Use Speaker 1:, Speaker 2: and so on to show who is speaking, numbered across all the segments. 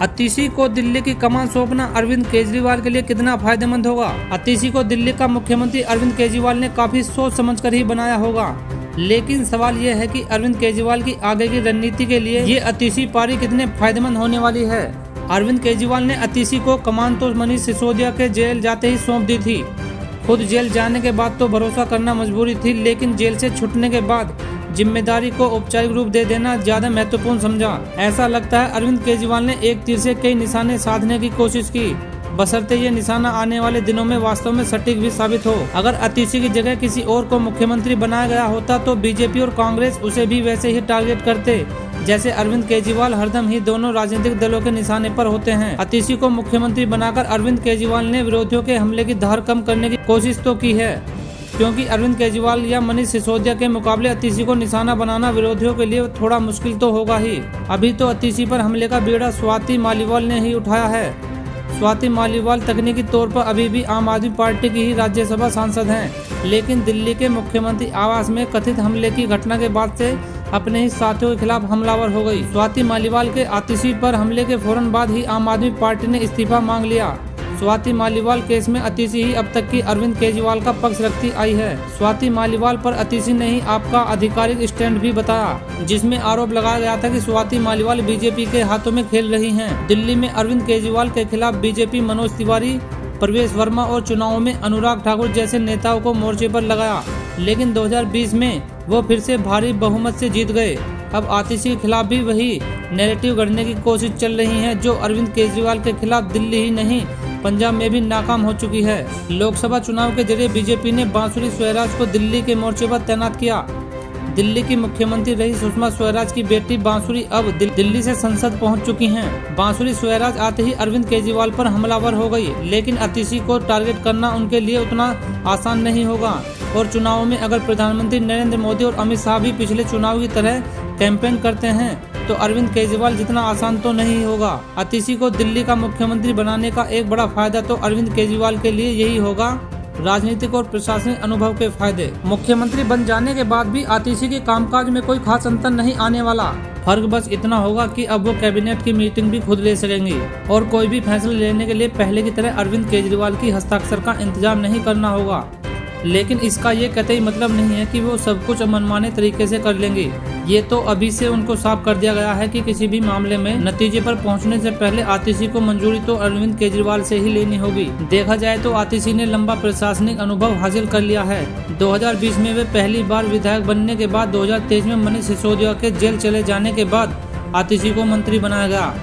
Speaker 1: अतीशी को दिल्ली की कमान सौंपना अरविंद केजरीवाल के लिए कितना फायदेमंद होगा। अतीशी को दिल्ली का मुख्यमंत्री अरविंद केजरीवाल ने काफी सोच समझकर ही बनाया होगा, लेकिन सवाल यह है कि अरविंद केजरीवाल की आगे की रणनीति के लिए ये अतीशी पारी कितने फायदेमंद होने वाली है। अरविंद केजरीवाल ने अतीशी को कमान तो मनीष सिसोदिया के जेल जाते ही सौंप दी थी। खुद जेल जाने के बाद तो भरोसा करना मजबूरी थी, लेकिन जेल से छूटने के बाद जिम्मेदारी को औपचारिक रूप दे देना ज्यादा महत्वपूर्ण समझा। ऐसा लगता है अरविंद केजरीवाल ने एक तीर से कई निशाने साधने की कोशिश की, बशर्ते ये निशाना आने वाले दिनों में वास्तव में सटीक भी साबित हो। अगर अतीशी की जगह किसी और को मुख्यमंत्री बनाया गया होता तो बीजेपी और कांग्रेस उसे भी वैसे ही टारगेट करते, जैसे अरविंद केजरीवाल हरदम ही दोनों राजनीतिक दलों के निशाने पर होते हैं। अतीशी को मुख्यमंत्री बनाकर अरविंद केजरीवाल ने विरोधियों के हमले की धार कम करने की कोशिश तो की है, क्योंकि अरविंद केजरीवाल या मनीष सिसोदिया के मुकाबले अतीशी को निशाना बनाना विरोधियों के लिए थोड़ा मुश्किल तो होगा ही। अभी तो अतीशी पर हमले का बीड़ा स्वाति मालीवाल ने ही उठाया है। स्वाति मालीवाल तकनीकी तौर पर अभी भी आम आदमी पार्टी की ही राज्यसभा सांसद हैं, लेकिन दिल्ली के मुख्यमंत्री आवास में कथित हमले की घटना के बाद से अपने ही साथियों के खिलाफ हमलावर हो गई। स्वाति मालीवाल के अतीशी पर हमले के फौरन बाद ही आम आदमी पार्टी ने इस्तीफा मांग लिया। स्वाति मालीवाल केस में अतीशी ही अब तक की अरविंद केजरीवाल का पक्ष रखती आई है। स्वाति मालीवाल पर अतीशी ने ही आपका आधिकारिक स्टैंड भी बताया, जिसमें आरोप लगाया गया था कि स्वाति मालीवाल बीजेपी के हाथों में खेल रही हैं। दिल्ली में अरविंद केजरीवाल के खिलाफ बीजेपी मनोज तिवारी, प्रवेश वर्मा और चुनावों में अनुराग ठाकुर जैसे नेताओं को मोर्चे पर लगाया, लेकिन 2020 में वो फिर से भारी बहुमत से जीत गए। अब आतिशी के खिलाफ भी वही नैरेटिव गढ़ने की कोशिश चल रही है, जो अरविंद केजरीवाल के खिलाफ दिल्ली ही नहीं पंजाब में भी नाकाम हो चुकी है। लोकसभा चुनाव के जरिए बीजेपी ने बांसुरी स्वराज को दिल्ली के मोर्चे पर तैनात किया। दिल्ली की मुख्यमंत्री रही सुषमा स्वराज की बेटी बांसुरी अब दिल्ली से संसद पहुंच चुकी हैं। बांसुरी स्वराज आते ही अरविंद केजरीवाल पर हमलावर हो गई, लेकिन अतीशी को टारगेट करना उनके लिए उतना आसान नहीं होगा। और चुनावों में अगर प्रधानमंत्री नरेंद्र मोदी और अमित शाह भी पिछले चुनाव की तरह कैंपेन करते हैं तो अरविंद केजरीवाल जितना आसान तो नहीं होगा। अतीशी को दिल्ली का मुख्यमंत्री बनाने का एक बड़ा फायदा तो अरविंद केजरीवाल के लिए यही होगा, राजनीतिक और प्रशासनिक अनुभव के फायदे। मुख्यमंत्री बन जाने के बाद भी आतिशी के कामकाज में कोई खास अंतर नहीं आने वाला। फर्क बस इतना होगा कि अब वो कैबिनेट की मीटिंग भी खुद ले सकेंगी और कोई भी फैसला लेने के लिए पहले की तरह अरविंद केजरीवाल की हस्ताक्षर का इंतजाम नहीं करना होगा। लेकिन इसका ये कतई मतलब नहीं है कि वो सब कुछ मनमाने तरीके से कर लेंगे। ये तो अभी से उनको साफ कर दिया गया है कि किसी भी मामले में नतीजे पर पहुंचने से पहले आतिशी को मंजूरी तो अरविंद केजरीवाल से ही लेनी होगी। देखा जाए तो आतिशी ने लंबा प्रशासनिक अनुभव हासिल कर लिया है। 2020 में वे पहली बार विधायक बनने के बाद 2023 में मनीष सिसोदिया के जेल चले जाने के बाद आतिशी को मंत्री बनाया गया,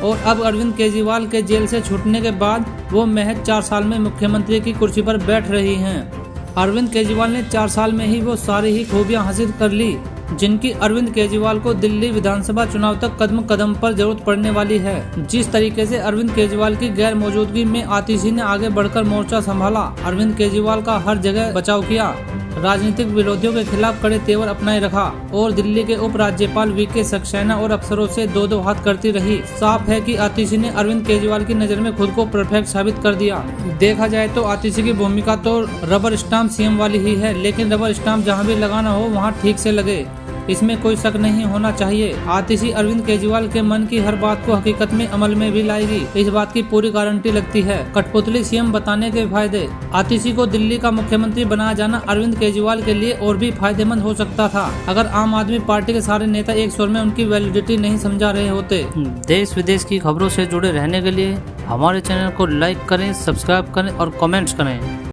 Speaker 1: और अब अरविंद केजरीवाल के जेल से छूटने के बाद वो महज 4 साल में मुख्यमंत्री की कुर्सी पर बैठ रही हैं। अरविंद केजरीवाल ने 4 साल में ही वो सारी ही खूबियां हासिल कर ली जिनकी अरविंद केजरीवाल को दिल्ली विधानसभा चुनाव तक कदम कदम पर जरूरत पड़ने वाली है। जिस तरीके से अरविंद केजरीवाल की गैर मौजूदगी में आतिशी ने आगे बढ़कर मोर्चा संभाला, अरविंद केजरीवाल का हर जगह बचाव किया, राजनीतिक विरोधियों के खिलाफ कड़े तेवर अपनाए रखा और दिल्ली के उपराज्यपाल वीके सक्सेना और अफसरों से दो हाथ करती रही। साफ है कि आतिशी ने अरविंद केजरीवाल की नजर में खुद को परफेक्ट साबित कर दिया। देखा जाए तो आतिशी की भूमिका तो रबर स्टाम्प सीएम वाली ही है, लेकिन रबर स्टाम्प जहां भी लगाना हो वहां ठीक से लगे, इसमें कोई शक नहीं होना चाहिए। आतिशी अरविंद केजरीवाल के मन की हर बात को हकीकत में अमल में भी लाएगी, इस बात की पूरी गारंटी लगती है। कठपुतली सीएम बताने के फायदे। आतिशी को दिल्ली का मुख्यमंत्री बनाया जाना अरविंद केजरीवाल के लिए और भी फायदेमंद हो सकता था, अगर आम आदमी पार्टी के सारे नेता एक स्वर में उनकी वैलिडिटी नहीं समझा रहे होते। देश विदेश की खबरों से जुड़े रहने के लिए हमारे चैनल को लाइक करें, सब्सक्राइब करें और कमेंट्स करें।